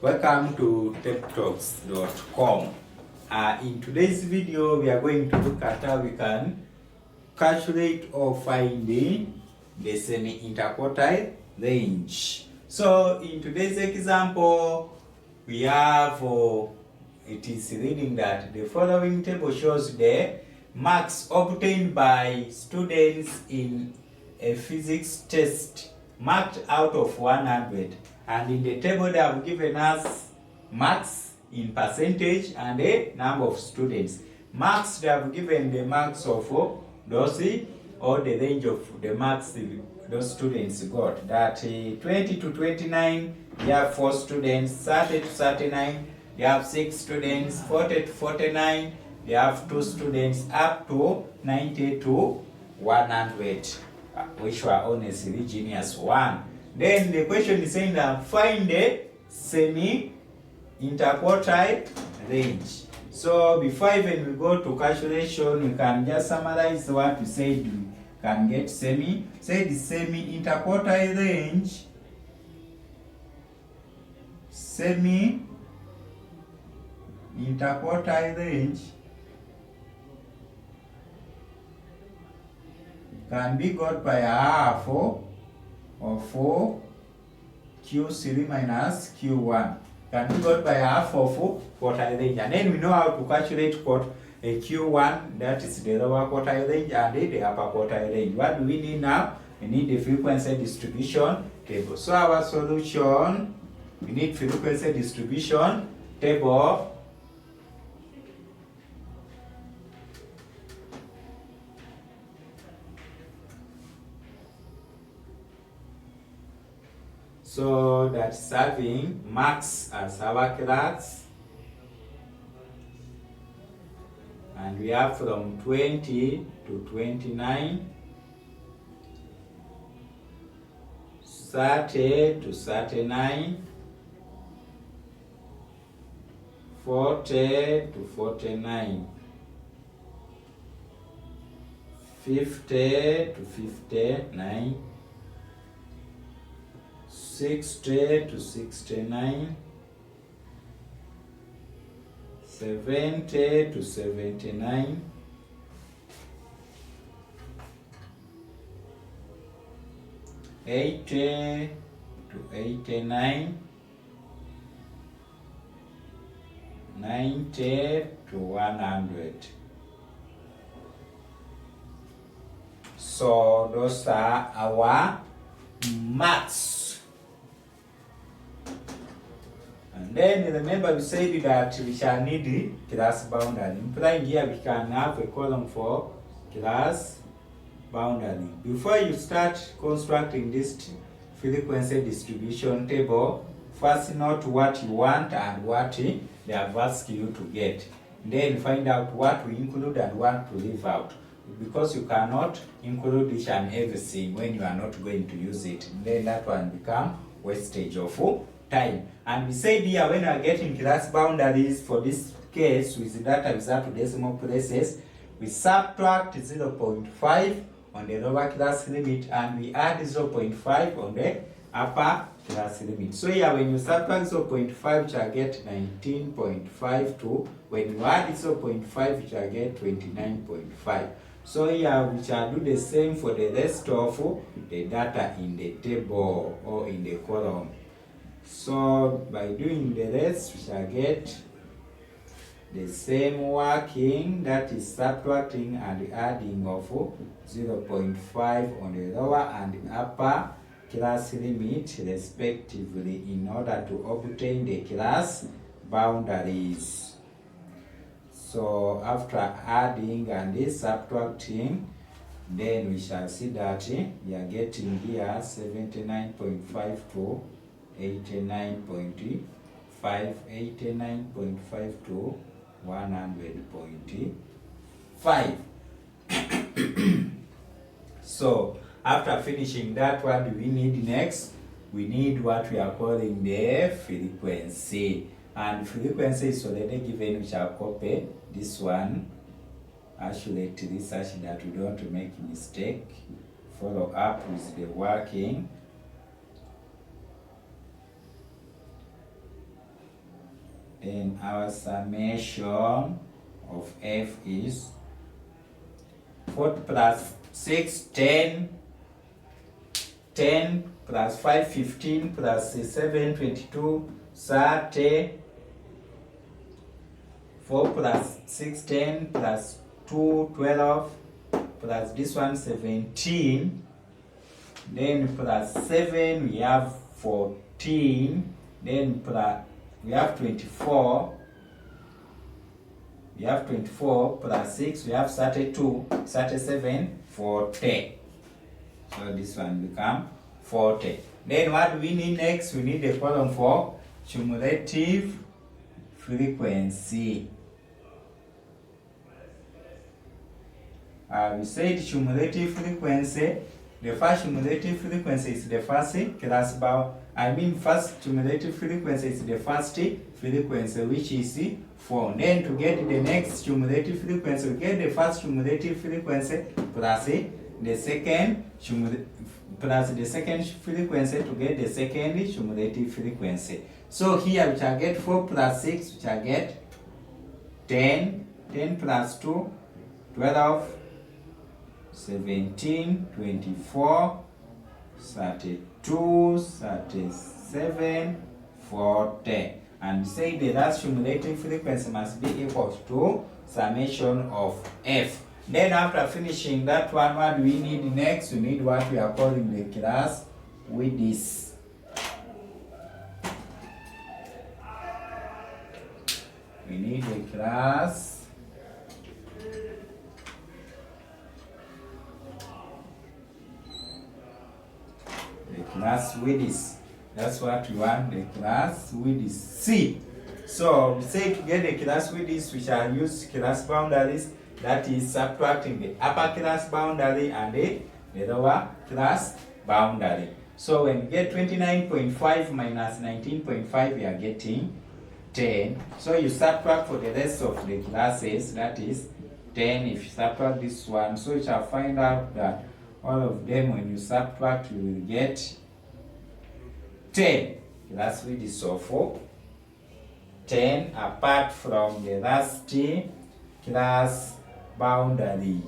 Welcome to techtalks.com. In today's video, we are going to look at how we can calculate or find the semi-interquartile range. So in today's example, we have, it is reading that the following table shows the marks obtained by students in a physics test marked out of 100. And in the table they have given us marks in percentage and a number of students. Marks, they have given the marks of those or the range of the marks those students got. That 20 to 29, you have 4 students, 30 to 39, you have 6 students, 40 to 49, you have 2 students, up to 90 to 100, which were honestly genius one. Then the question is saying that find the semi-interquartile range. So before even we go to calculation, we can just summarize what we said. We can get the semi-interquartile range. Semi-interquartile range can be got by a half of 4 Q3 minus Q1. Can be got by half of quartile range. And then we know how to calculate a Q1, that is the lower quartile range, and the upper quartile range. What do we need now? We need the frequency distribution table. So our solution, we need frequency distribution table. So that's having marks as our class, and we have from 20 to 29, 30 to 39, 40 to 49, 50 to 59, 60 to 69, 70 to 79, 80 to 89, 90 to 100. So those are our marks. And then remember we said that we shall need the class boundary. Implying here we can have a column for class boundary. Before you start constructing this frequency distribution table, first note what you want and what they have asked you to get. Then find out what we include and what to leave out. Because you cannot include each and everything when you are not going to use it. Then that one become wastage of time. And we said here when we are getting class boundaries for this case with data without decimal places, we subtract 0.5 on the lower class limit and we add 0.5 on the upper class limit. So here when you subtract 0.5, you shall get 19.52. When you add 0.5, you shall get 29.5. So here we shall do the same for the rest of the data in the table or in the column. So by doing the rest, we shall get the same working, that is subtracting and adding of 0.5 on the lower and the upper class limit respectively in order to obtain the class boundaries. So after adding and subtracting, then we shall see that we are getting here 79.5 to 89.5, 89.5 to 100.5. So after finishing that, what do we need next? We need what we are calling the frequency. And frequency is already given. We shall copy this one, isolate this such that we don't make mistake. Follow up with the working. then our summation of f is 40 plus 6, 10, 10 plus 5, 15 plus 7, 22, 30, 4 plus 6, 10 plus 2, 12, plus this one 17, then plus 7 we have 14, then plus we have 24, plus 6 we have 32, 37, 40. So this one become 40. Then what do we need next? We need a column for cumulative frequency. We said cumulative frequency. The first cumulative frequency is the first class bound. First cumulative frequency is the first frequency, which is 4. Then to get the next cumulative frequency, we get the first cumulative frequency plus the second frequency to get the second cumulative frequency. So here we shall get 4 plus 6, we shall get 10, 10 plus 2, 12, 17, 24, 32, 37, 40. And say the last cumulative frequency must be equal to summation of f. Then after finishing that one, what do we need next? We need what we are calling the class width. We need the class width. That's what we want, the class width C. So we say to get the class width, we shall use class boundaries, that is subtracting the upper class boundary and the lower class boundary. So when we get 29.5 minus 19.5, we are getting 10. So you subtract for the rest of the classes, that is 10 if you subtract this one. So you shall find out that all of them, when you subtract, you will get 10. Class width is so 4. 10 apart from the last class boundary.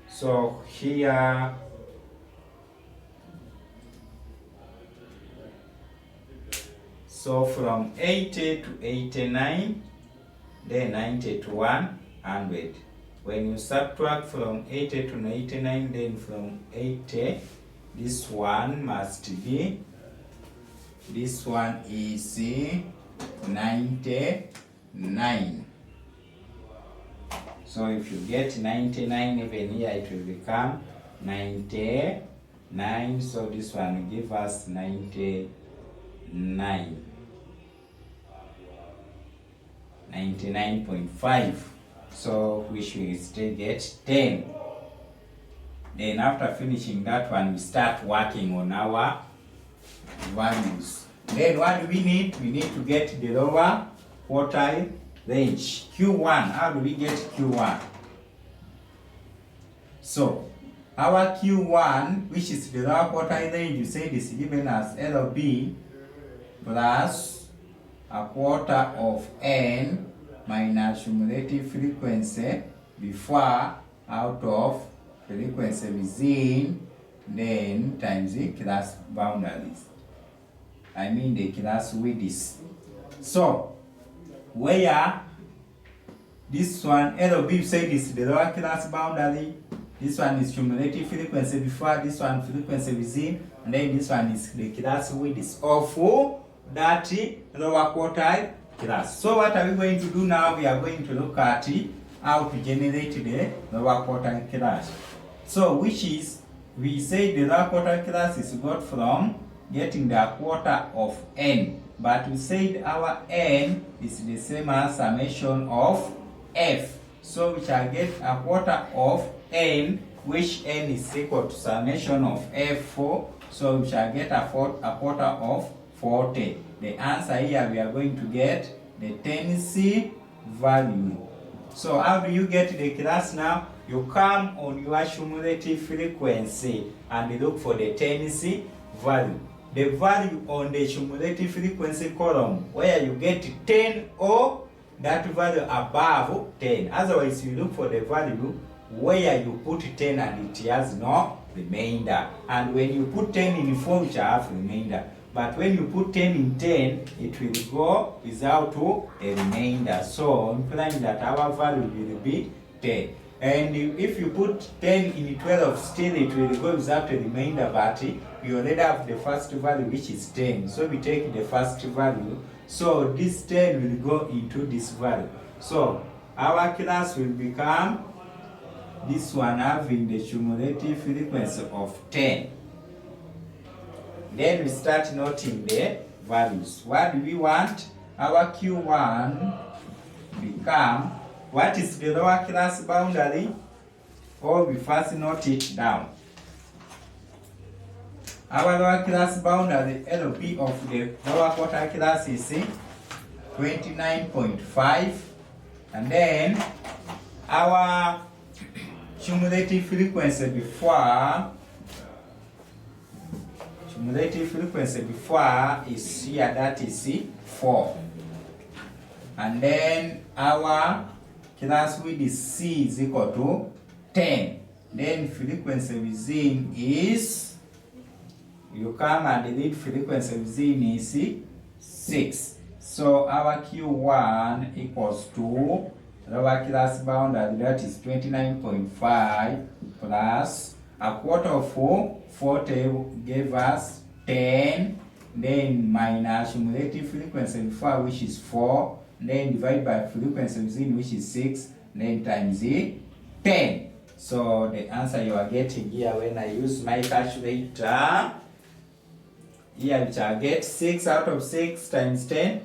So here from 80 to 89, then 90 to 100. When you subtract from 80 to 99, then from 80, this one must be, this one is 99. So if you get 99, even here it will become 99. So this one will give us 99.5. So we should still get 10. Then after finishing that one, we start working on our values. Then what do we need? We need to get the lower quartile range, Q1. How do we get Q1? So our Q1, which is the lower quartile range, you say this is given as LB plus a quarter of n minus cumulative frequency before out of frequency within, then times the class boundaries. The class width. So where this one LB say this is the lower class boundary, this one is cumulative frequency before, this one frequency within, and then this one is the class width of that lower quartile class. So what are we going to do now? We are going to look at how to generate the lower quartile class. So which is, we say the lower quartile class is got from getting the quarter of n, but we said our n is the same as summation of f. So we shall get a quarter of n, which n is equal to summation of f4. So we shall get a quarter of 40. The answer here, we are going to get the 10C value. So how do you get the class now? You come on your cumulative frequency and look for the 10C value. the value on the cumulative frequency column where you get 10 or that value above 10. Otherwise, you look for the value where you put 10 and it has no remainder. And when you put 10 in 4, which have remainder. But when you put 10 in 10, it will go without a remainder. So, implying that our value will be 10. And if you put 10 in 12, still it will go without a remainder, but you already have the first value, which is 10. So we take the first value. So this 10 will go into this value. So our class will become this one having the cumulative frequency of 10. Then we start noting the values. What do we want? Our Q1 become, what is the lower class boundary? Or we first note it down. Our lower class boundary LP of the lower quartile class is 29.5. And then our cumulative frequency before is here, that is 4. And then our class width is C is equal to 10. Then frequency within is, you come and delete frequency within is 6. So our Q1 equals to lower class boundary, that is 29.5 plus a quarter of 40 gave us 10, then minus cumulative frequency before, which is 4, then divide by frequency within, which is 6, then times 10. So the answer you are getting here when I use my calculator, here which I get 6 out of 6 times 10,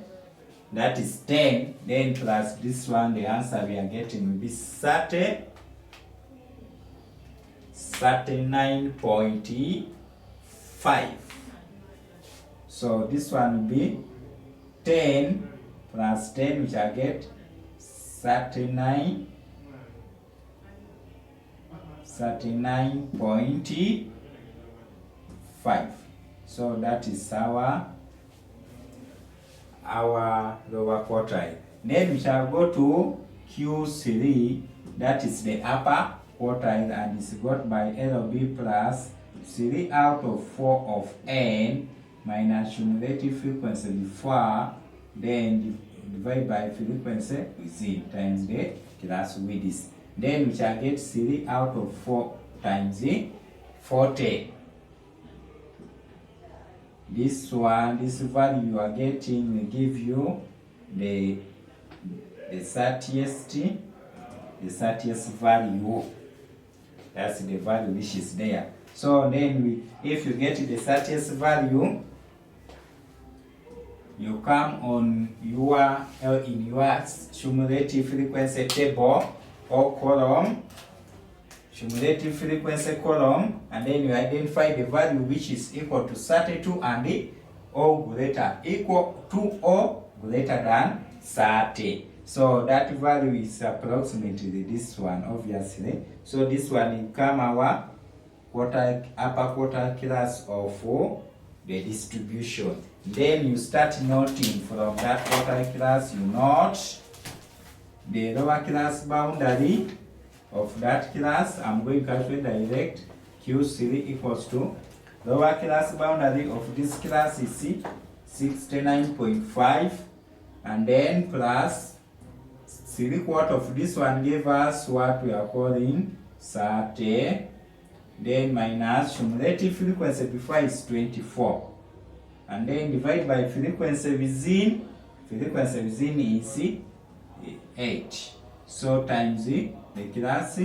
that is 10, then plus this one, the answer we are getting will be 39.5. So this one will be 10 plus 10, which I get 39.5. So that is our lower quartile. Then we shall go to Q3, that is the upper quartile, and it's got by LB plus 3 out of 4 of n minus cumulative frequency before, then divide by frequency within times the class width. Then we shall get 3 out of 4 times 40. This one, this value you are getting will give you the 30th value. That's the value which is there. So then if you get the 30th value, you come on your in your cumulative frequency table or column, cumulative frequency column, and then you identify the value which is equal to 32 and or greater, equal to or greater than 30. So that value is approximately this one, obviously. So this one will come our upper quartile class of the distribution. Then you start noting from that quartile class, you note the lower class boundary of that class. I'm going to calculate direct. Q3 equals to lower class boundary of this class is 69.5, and then plus 3/4 of this one gave us what we are calling 30, then minus cumulative frequency before is 24, and then divide by frequency within is 8. So times the class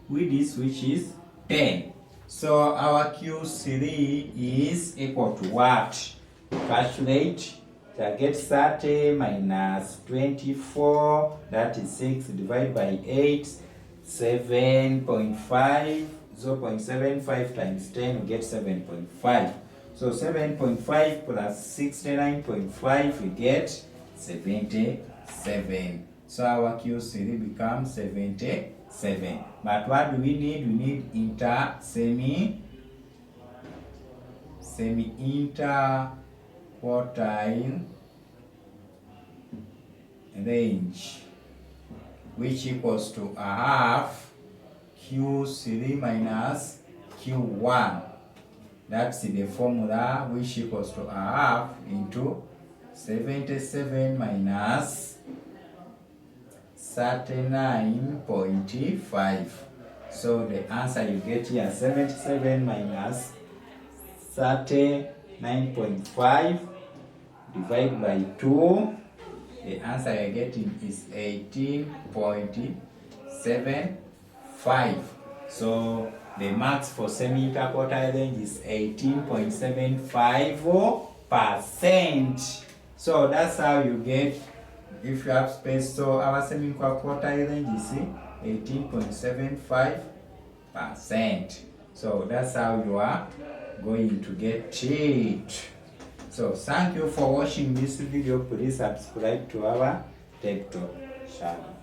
with this, which is 10. So our Q3 is equal to what? Calculate. Get 30 minus 24, that is 6, divided by 8, 7.5, 0.75 times 10, we get 7.5. So 7.5 plus 69.5, we get 77. So our Q3 becomes 77. But what do we need? We need semi-interquartile range, which equals to a half Q3 minus Q1. That's the formula, which equals to a half into 77 minus 39.5. So the answer you get here, 77 minus 39.5 divided by 2. The answer you're getting is 18.75. So the marks for semi-interquartile range is 18.75%. So that's how you get if you have space. So our semi-interquartile range is 18.75%. So that's how you are going to get it. So thank you for watching this video. Please subscribe to our TikTok channel.